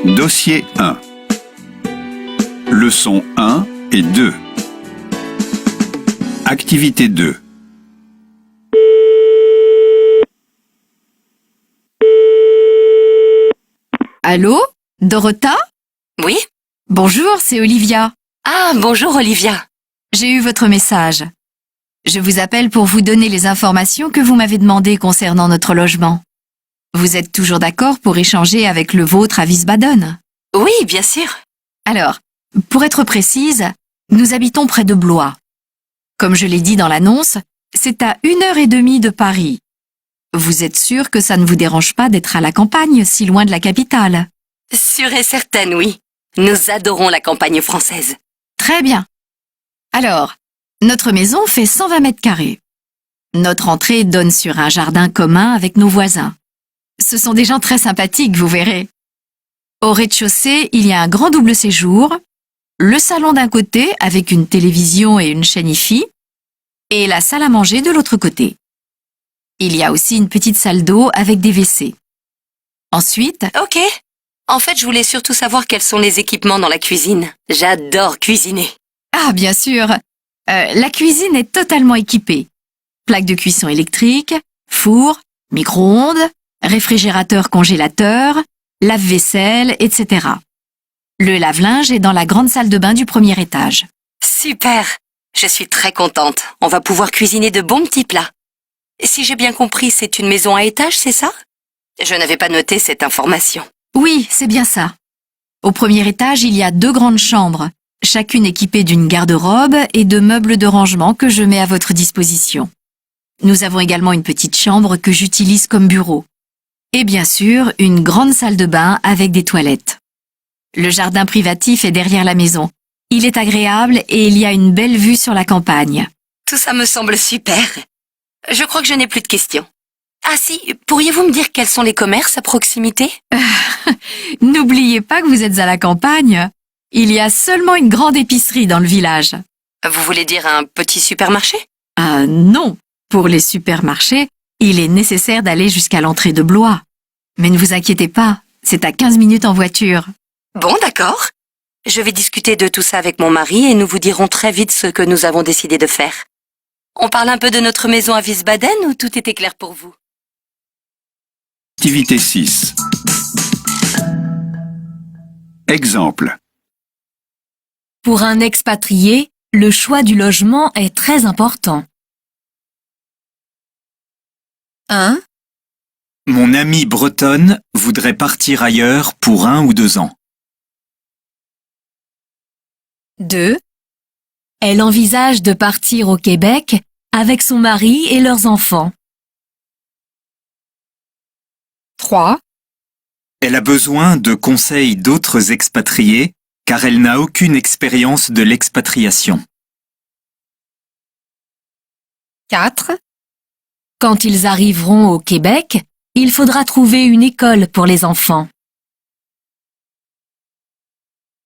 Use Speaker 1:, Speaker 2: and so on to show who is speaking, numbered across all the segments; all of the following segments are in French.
Speaker 1: Dossier 1. Leçons 1 et 2. Activité 2.
Speaker 2: Allô, Dorota?
Speaker 3: Oui?
Speaker 2: Bonjour, c'est Olivia.
Speaker 3: Ah, bonjour Olivia.
Speaker 2: J'ai eu votre message. Je vous appelle pour vous donner les informations que vous m'avez demandées concernant notre logement. Vous êtes toujours d'accord pour échanger avec le vôtre à Wiesbaden?
Speaker 3: Oui, bien sûr.
Speaker 2: Alors, pour être précise, nous habitons près de Blois. Comme je l'ai dit dans l'annonce, c'est à 1h30 de Paris. Vous êtes sûr que ça ne vous dérange pas d'être à la campagne, si loin de la capitale?
Speaker 3: Sûre et certaine, oui. Nous adorons la campagne française.
Speaker 2: Très bien. Alors, notre maison fait 120 mètres carrés. Notre entrée donne sur un jardin commun avec nos voisins. Ce sont des gens très sympathiques, vous verrez. Au rez-de-chaussée, il y a un grand double séjour, le salon d'un côté avec une télévision et une chaîne hi-fi, et la salle à manger de l'autre côté. Il y a aussi une petite salle d'eau avec des WC. Ensuite,
Speaker 3: Ok. En fait, je voulais surtout savoir quels sont les équipements dans la cuisine. J'adore cuisiner.
Speaker 2: ah bien sûr, la cuisine est totalement équipée. Plaque de cuisson électrique, four, micro-ondes, réfrigérateur congélateur, lave-vaisselle, etc. Le lave-linge est dans la grande salle de bain du premier étage.
Speaker 3: Super. Je suis très contente. On va pouvoir cuisiner de bons petits plats. Si j'ai bien compris, c'est une maison à étage, c'est ça? Je n'avais pas noté cette information.
Speaker 2: Oui, c'est bien ça. Au premier étage, il y a 2 grandes chambres, chacune équipée d'une garde-robe et de meubles de rangement que je mets à votre disposition. Nous avons également une petite chambre que j'utilise comme bureau. Et bien sûr, une grande salle de bain avec des toilettes. Le jardin privatif est derrière la maison. Il est agréable et il y a une belle vue sur la campagne.
Speaker 3: Tout ça me semble super. Je crois que je n'ai plus de questions. Ah si, pourriez-vous me dire quels sont les commerces à proximité?
Speaker 2: N'oubliez pas que vous êtes à la campagne. Il y a seulement une grande épicerie dans le village.
Speaker 3: Vous voulez dire un petit supermarché?
Speaker 2: Ah non, pour les supermarchés, il est nécessaire d'aller jusqu'à l'entrée de Blois. Mais ne vous inquiétez pas, c'est à 15 minutes en voiture.
Speaker 3: Bon, d'accord. Je vais discuter de tout ça avec mon mari et nous vous dirons très vite ce que nous avons décidé de faire. On parle un peu de notre maison à Wiesbaden ou tout était clair pour vous?
Speaker 1: Activité 6. Exemple.
Speaker 4: Pour un expatrié, le choix du logement est très important. 1,
Speaker 5: Mon amie bretonne voudrait partir ailleurs pour 1 ou 2 ans.
Speaker 4: 2. Elle envisage de partir au Québec avec son mari et leurs enfants. 3.
Speaker 5: Elle a besoin de conseils d'autres expatriés car elle n'a aucune expérience de l'expatriation.
Speaker 4: 4. Quand ils arriveront au Québec, il faudra trouver une école pour les enfants.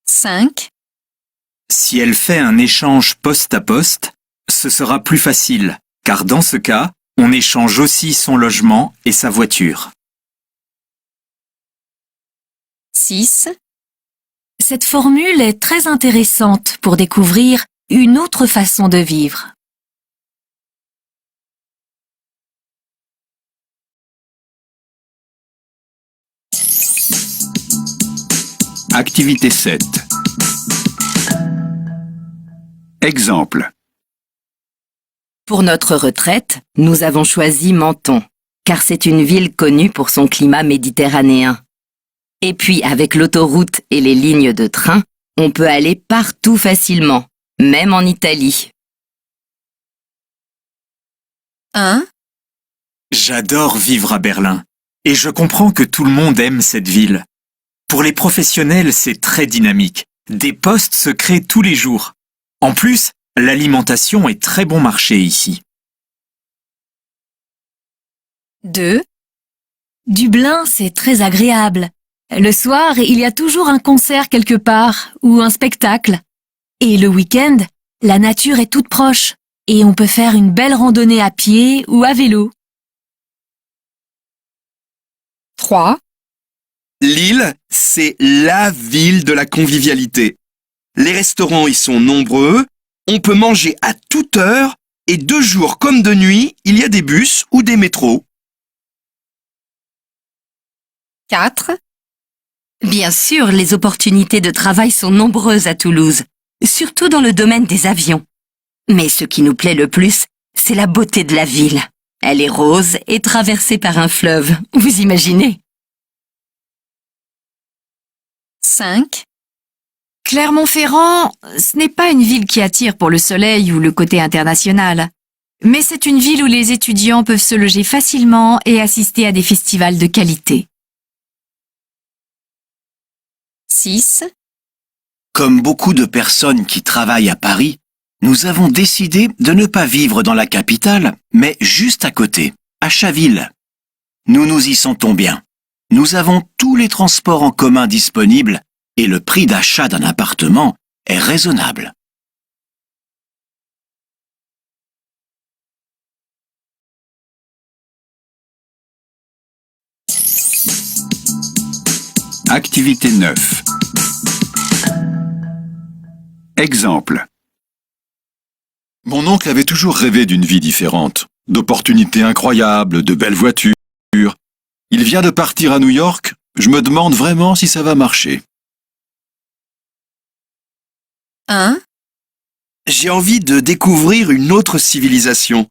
Speaker 4: 5.
Speaker 5: Si elle fait un échange poste à poste, ce sera plus facile car dans ce cas, on échange aussi son logement et sa voiture.
Speaker 4: 6. Cette formule est très intéressante pour découvrir une autre façon de vivre.
Speaker 1: Activité 7. Exemple.
Speaker 3: Pour notre retraite, nous avons choisi Menton, car c'est une ville connue pour son climat méditerranéen. Et puis, avec l'autoroute et les lignes de train, on peut aller partout facilement, même en Italie.
Speaker 4: 1,
Speaker 5: J'adore vivre à Berlin et je comprends que tout le monde aime cette ville. Pour les professionnels, c'est très dynamique. Des postes se créent tous les jours. En plus, l'alimentation est très bon marché ici.
Speaker 4: 2. Dublin, c'est très agréable. Le soir, il y a toujours un concert quelque part ou un spectacle. Et le week-end, la nature est toute proche et on peut faire une belle randonnée à pied ou à vélo. 3.
Speaker 6: Lille, c'est la ville de la convivialité. Les restaurants y sont nombreux, on peut manger à toute heure et de jour comme de nuit, il y a des bus ou des métros.
Speaker 4: 4.
Speaker 3: Bien sûr, les opportunités de travail sont nombreuses à Toulouse, surtout dans le domaine des avions. Mais ce qui nous plaît le plus, c'est la beauté de la ville. Elle est rose et traversée par un fleuve, vous imaginez?
Speaker 4: 5.
Speaker 2: Clermont-Ferrand, ce n'est pas une ville qui attire pour le soleil ou le côté international. Mais c'est une ville où les étudiants peuvent se loger facilement et assister à des festivals de qualité.
Speaker 4: 6.
Speaker 7: Comme beaucoup de personnes qui travaillent à Paris, nous avons décidé de ne pas vivre dans la capitale, mais juste à côté, à Chaville. Nous nous y sentons bien. Nous avons tous les transports en commun disponibles et le prix d'achat d'un appartement est raisonnable.
Speaker 1: Activité 9. Exemple.
Speaker 8: Mon oncle avait toujours rêvé d'une vie différente, d'opportunités incroyables, de belles voitures. Il vient de partir à New York, je me demande vraiment si ça va marcher.
Speaker 4: 1.
Speaker 6: J'ai envie de découvrir une autre civilisation.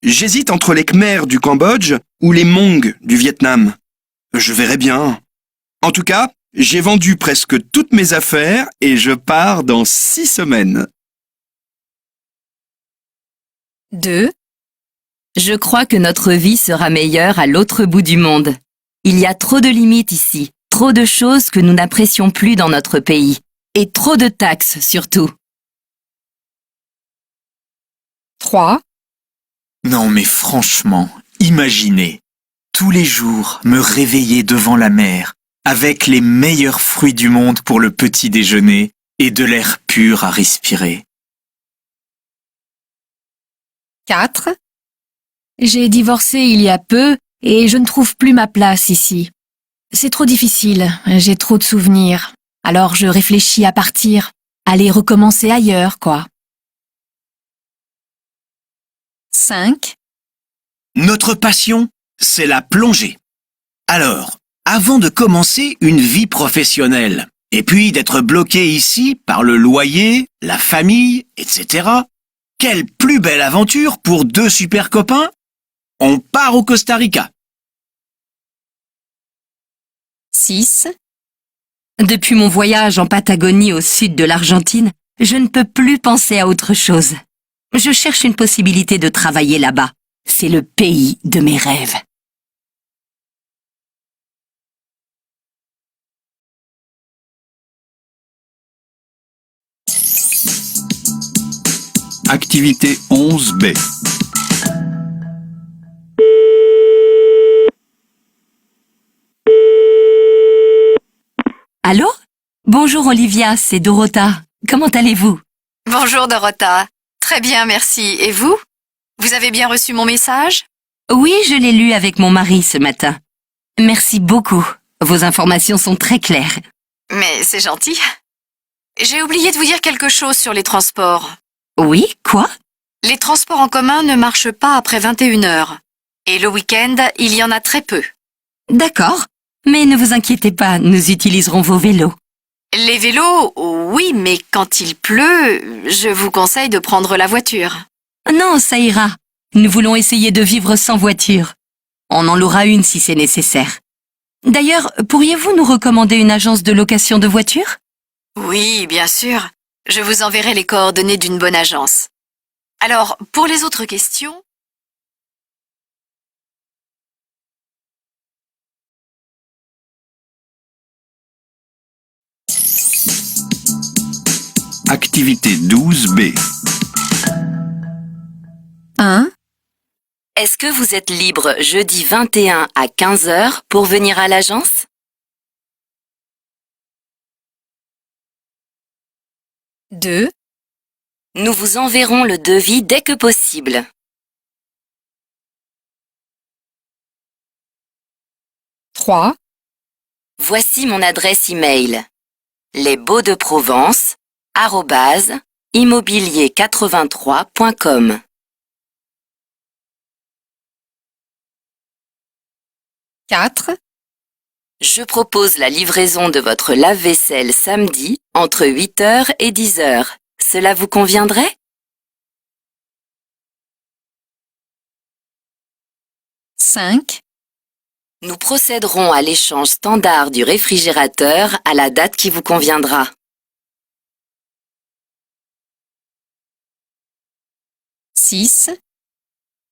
Speaker 6: J'hésite entre les Khmers du Cambodge ou les Hmong du Vietnam. Je verrai bien. En tout cas, j'ai vendu presque toutes mes affaires et je pars dans 6 semaines.
Speaker 4: 2.
Speaker 3: Je crois que notre vie sera meilleure à l'autre bout du monde. Il y a trop de limites ici, trop de choses que nous n'apprécions plus dans notre pays, et trop de taxes surtout.
Speaker 4: 3.
Speaker 5: Non mais franchement, imaginez, tous les jours me réveiller devant la mer, avec les meilleurs fruits du monde pour le petit déjeuner et de l'air pur à respirer.
Speaker 4: 4. J'ai divorcé il y a peu et je ne trouve plus ma place ici. C'est trop difficile, j'ai trop de souvenirs. Alors je réfléchis à partir, aller recommencer ailleurs, quoi. 5.
Speaker 7: Notre passion, c'est la plongée. Alors, avant de commencer une vie professionnelle, et puis d'être bloqué ici par le loyer, la famille, etc., quelle plus belle aventure pour 2 super copains? On part au Costa Rica.
Speaker 4: 6.
Speaker 3: Depuis mon voyage en Patagonie au sud de l'Argentine, je ne peux plus penser à autre chose. Je cherche une possibilité de travailler là-bas. C'est le pays de mes rêves.
Speaker 1: Activité 11B.
Speaker 3: Allô? Bonjour Olivia, c'est Dorota. Comment allez-vous?
Speaker 2: Bonjour Dorota. Très bien, merci. Et vous? Vous avez bien reçu mon message?
Speaker 3: Oui, je l'ai lu avec mon mari ce matin. Merci beaucoup. Vos informations sont très claires.
Speaker 2: Mais c'est gentil. J'ai oublié de vous dire quelque chose sur les transports.
Speaker 3: Oui, quoi?
Speaker 2: Les transports en commun ne marchent pas après 21 heures. Et le week-end, il y en a très peu.
Speaker 3: D'accord. Mais ne vous inquiétez pas, nous utiliserons vos vélos.
Speaker 2: Les vélos, oui, mais quand il pleut, je vous conseille de prendre la voiture.
Speaker 3: Non, ça ira. Nous voulons essayer de vivre sans voiture. On en louera une si c'est nécessaire. D'ailleurs, pourriez-vous nous recommander une agence de location de voitures?
Speaker 2: Oui, bien sûr. Je vous enverrai les coordonnées d'une bonne agence. Alors, pour les autres questions...
Speaker 1: Activité 12B.
Speaker 4: 1.
Speaker 3: Est-ce que vous êtes libre jeudi 21 à 15h pour venir à l'agence?
Speaker 4: 2.
Speaker 3: Nous vous enverrons le devis dès que possible.
Speaker 4: 3.
Speaker 3: Voici mon adresse email. lesbauxdeprovence@immobilier83.com.
Speaker 4: 4.
Speaker 3: Je propose la livraison de votre lave-vaisselle samedi entre 8h et 10h. Cela vous conviendrait?
Speaker 4: 5.
Speaker 3: Nous procéderons à l'échange standard du réfrigérateur à la date qui vous conviendra.
Speaker 4: 6.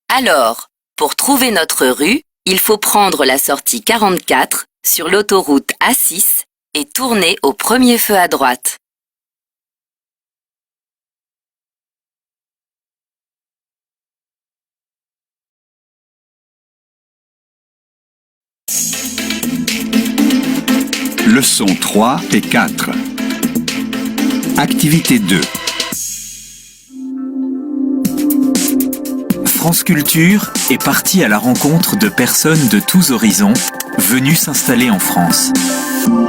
Speaker 3: Alors, pour trouver notre rue, il faut prendre la sortie 44 sur l'autoroute A6 et tourner au premier feu à droite.
Speaker 1: 7. Leçons 3 et 4. Activité 2.
Speaker 5: France Culture est partie à la rencontre de personnes de tous horizons venues s'installer en France.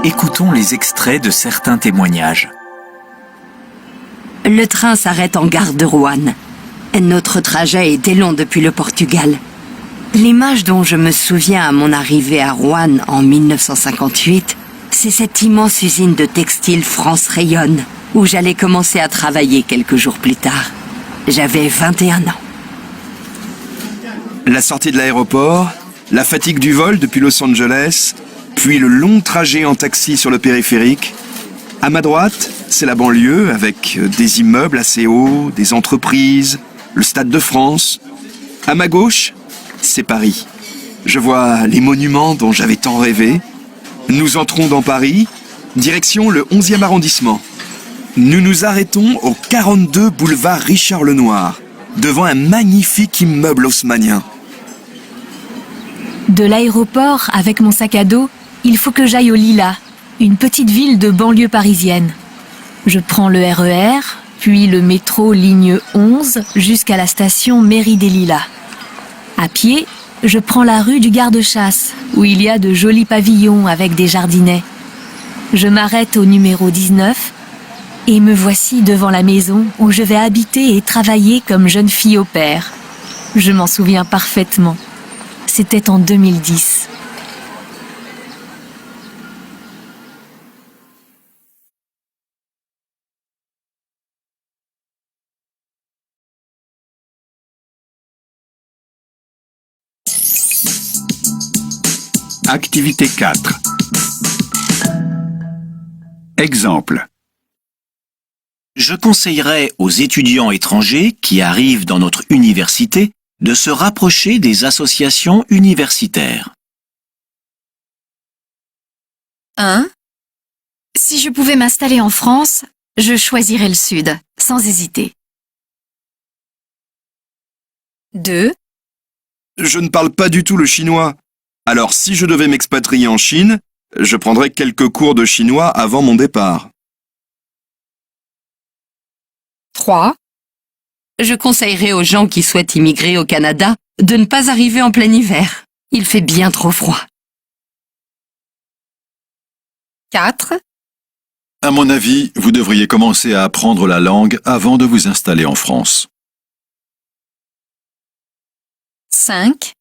Speaker 5: Écoutons les extraits de certains témoignages.
Speaker 3: Le train s'arrête en gare de Roanne. Notre trajet était long depuis le Portugal. L'image dont je me souviens à mon arrivée à Roanne en 1958, c'est cette immense usine de textile France Rayonne, où j'allais commencer à travailler quelques jours plus tard. J'avais 21 ans.
Speaker 6: La sortie de l'aéroport, la fatigue du vol depuis Los Angeles, puis le long trajet en taxi sur le périphérique. À ma droite, c'est la banlieue avec des immeubles assez hauts, des entreprises, le Stade de France. À ma gauche, c'est Paris. Je vois les monuments dont j'avais tant rêvé. Nous entrons dans Paris, direction le 11e arrondissement. Nous nous arrêtons au 42 boulevard Richard Lenoir, devant un magnifique immeuble haussmannien.
Speaker 4: De l'aéroport, avec mon sac à dos, il faut que j'aille au Lilas, une petite ville de banlieue parisienne. Je prends le RER, puis le métro ligne 11 jusqu'à la station Mairie des Lilas. À pied, je prends la rue du Garde-Chasse, où il y a de jolis pavillons avec des jardinets. Je m'arrête au numéro 19 et me voici devant la maison où je vais habiter et travailler comme jeune fille au pair. Je m'en souviens parfaitement. C'était en 2010.
Speaker 1: Activité 4. Exemple.
Speaker 7: Je conseillerais aux étudiants étrangers qui arrivent dans notre université de se rapprocher des associations universitaires.
Speaker 2: 1. Si je pouvais m'installer en France, je choisirais le Sud, sans hésiter.
Speaker 4: 2.
Speaker 6: Je ne parle pas du tout le chinois. Alors si je devais m'expatrier en Chine, je prendrais quelques cours de chinois avant mon départ.
Speaker 4: 3.
Speaker 3: Je conseillerais aux gens qui souhaitent immigrer au Canada de ne pas arriver en plein hiver. Il fait bien trop froid.
Speaker 4: 4.
Speaker 8: À mon avis, vous devriez commencer à apprendre la langue avant de vous installer en France.
Speaker 4: 5.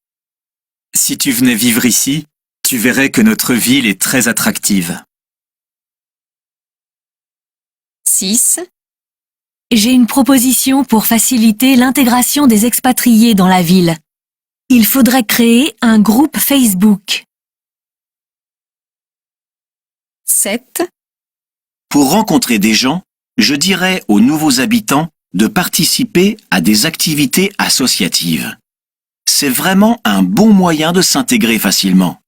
Speaker 5: Si tu venais vivre ici, tu verrais que notre ville est très attractive.
Speaker 4: 6. J'ai une proposition pour faciliter l'intégration des expatriés dans la ville. Il faudrait créer un groupe Facebook. 7.
Speaker 7: Pour rencontrer des gens, je dirais aux nouveaux habitants de participer à des activités associatives. C'est vraiment un bon moyen de s'intégrer facilement.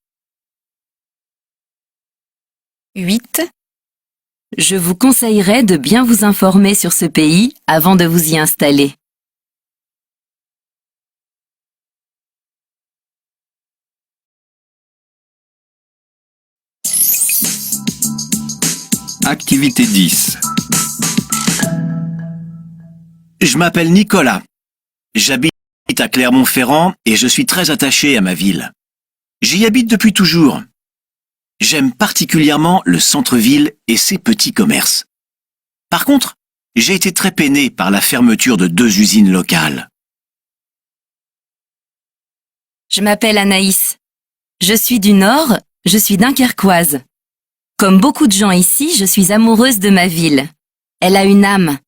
Speaker 4: 8.
Speaker 3: Je vous conseillerais de bien vous informer sur ce pays avant de vous y installer.
Speaker 1: 7. Activité 10.
Speaker 7: Je m'appelle Nicolas. J'habite à Clermont-Ferrand et je suis très attaché à ma ville. J'y habite depuis toujours. J'aime particulièrement le centre-ville et ses petits commerces. Par contre, j'ai été très peiné par la fermeture de 2 usines locales.
Speaker 3: Je m'appelle Anaïs. Je suis du Nord, je suis dunkerquoise. Comme beaucoup de gens ici, je suis amoureuse de ma ville. Elle a une âme.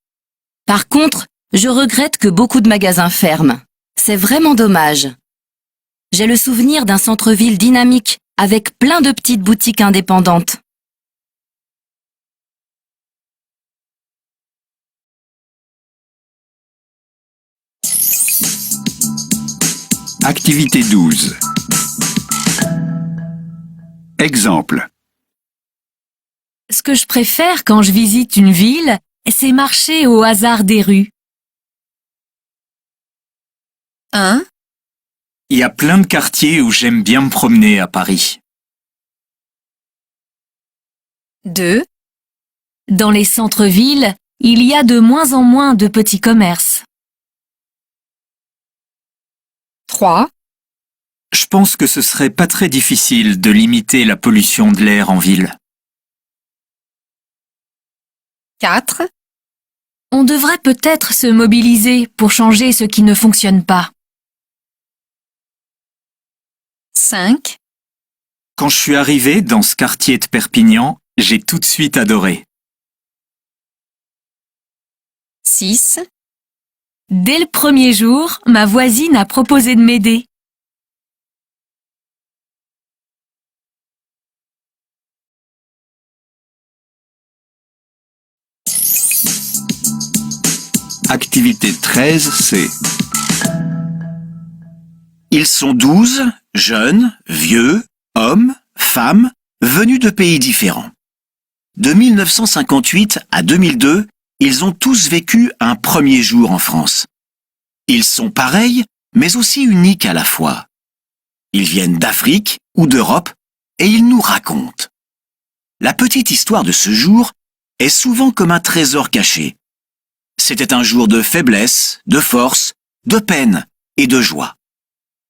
Speaker 3: Par contre, je regrette que beaucoup de magasins ferment. C'est vraiment dommage. J'ai le souvenir d'un centre-ville dynamique, avec plein de petites boutiques indépendantes.
Speaker 1: Activité 12. Exemple.
Speaker 4: Ce que je préfère quand je visite une ville, c'est marcher au hasard des rues.
Speaker 2: 1,
Speaker 5: Il y a plein de quartiers où j'aime bien me promener à Paris.
Speaker 2: 2,
Speaker 4: Dans les centres-villes, il y a de moins en moins de petits commerces.
Speaker 2: 3,
Speaker 5: Je pense que ce serait pas très difficile de limiter la pollution de l'air en ville.
Speaker 2: 4,
Speaker 4: On devrait peut-être se mobiliser pour changer ce qui ne fonctionne pas.
Speaker 2: 5,
Speaker 5: Quand je suis arrivé dans ce quartier de Perpignan, j'ai tout de suite adoré.
Speaker 2: 6,
Speaker 4: Dès le premier jour, ma voisine a proposé de m'aider.
Speaker 1: Activité 13C.
Speaker 7: Ils sont 12, jeunes, vieux, hommes, femmes, venus de pays différents. De 1958 à 2002, ils ont tous vécu un premier jour en France. Ils sont pareils, mais aussi uniques à la fois. Ils viennent d'Afrique ou d'Europe et ils nous racontent. La petite histoire de ce jour est souvent comme un trésor caché. C'était un jour de faiblesse, de force, de peine et de joie.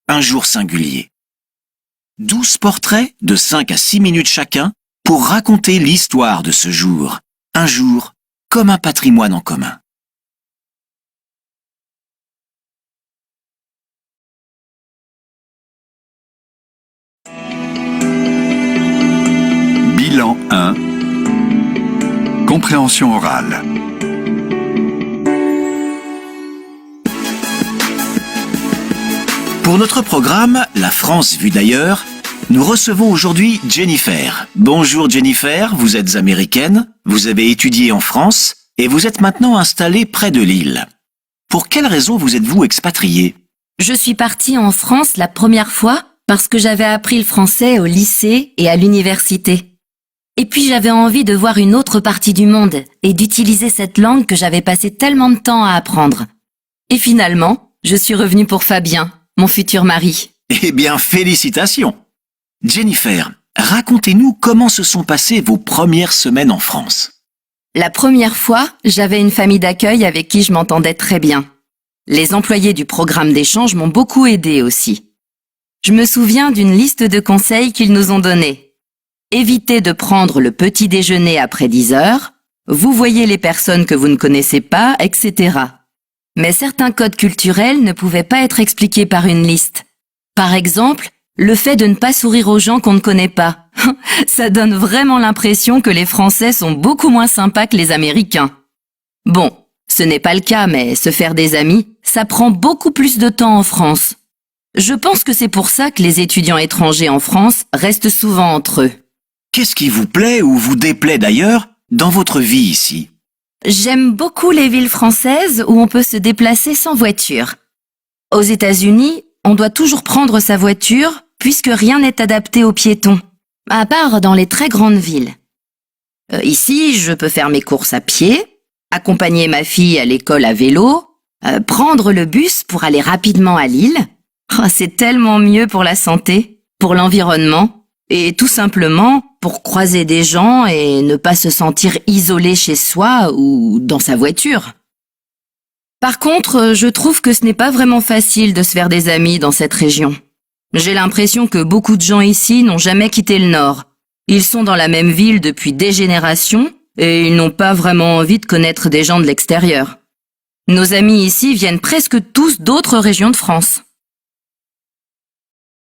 Speaker 7: Un jour singulier. 12 portraits de 5 à 6 minutes chacun pour raconter l'histoire de ce jour. Un jour comme un patrimoine en commun.
Speaker 1: Bilan 1. Compréhension orale.
Speaker 7: Pour notre programme La France vue d'ailleurs, nous recevons aujourd'hui Jennifer. Bonjour Jennifer, vous êtes américaine, vous avez étudié en France et vous êtes maintenant installée près de Lille. Pour quelle raison vous êtes-vous expatriée?
Speaker 3: Je suis partie en France la première fois parce que j'avais appris le français au lycée et à l'université. Et puis j'avais envie de voir une autre partie du monde et d'utiliser cette langue que j'avais passé tellement de temps à apprendre. Et finalement, je suis revenue pour Fabien, mon futur mari.
Speaker 7: Eh bien, félicitations! Jennifer, racontez-nous comment se sont passées vos premières semaines en France.
Speaker 3: La première fois, j'avais une famille d'accueil avec qui je m'entendais très bien. Les employés du programme d'échange m'ont beaucoup aidé aussi. Je me souviens d'une liste de conseils qu'ils nous ont donnés. Évitez de prendre le petit déjeuner après 10 heures, vous voyez les personnes que vous ne connaissez pas, etc. Mais certains codes culturels ne pouvaient pas être expliqués par une liste. Par exemple, le fait de ne pas sourire aux gens qu'on ne connaît pas. Ça donne vraiment l'impression que les Français sont beaucoup moins sympas que les Américains. Bon, ce n'est pas le cas, mais se faire des amis, ça prend beaucoup plus de temps en France. Je pense que c'est pour ça que les étudiants étrangers en France restent souvent entre eux.
Speaker 7: Qu'est-ce qui vous plaît ou vous déplaît d'ailleurs dans votre vie ici?
Speaker 3: J'aime beaucoup les villes françaises où on peut se déplacer sans voiture. Aux États-Unis, on doit toujours prendre sa voiture puisque rien n'est adapté aux piétons, à part dans les très grandes villes. Ici, je peux faire mes courses à pied, accompagner ma fille à l'école à vélo, prendre le bus pour aller rapidement à Lille. Oh, c'est tellement mieux pour la santé, pour l'environnement et tout simplement pour croiser des gens et ne pas se sentir isolé chez soi ou dans sa voiture. Par contre, je trouve que ce n'est pas vraiment facile de se faire des amis dans cette région. J'ai l'impression que beaucoup de gens ici n'ont jamais quitté le Nord Ils sont dans la même ville depuis des générations et ils n'ont pas vraiment envie de connaître des gens de l'extérieur. Nos amis ici viennent presque tous d'autres régions de France.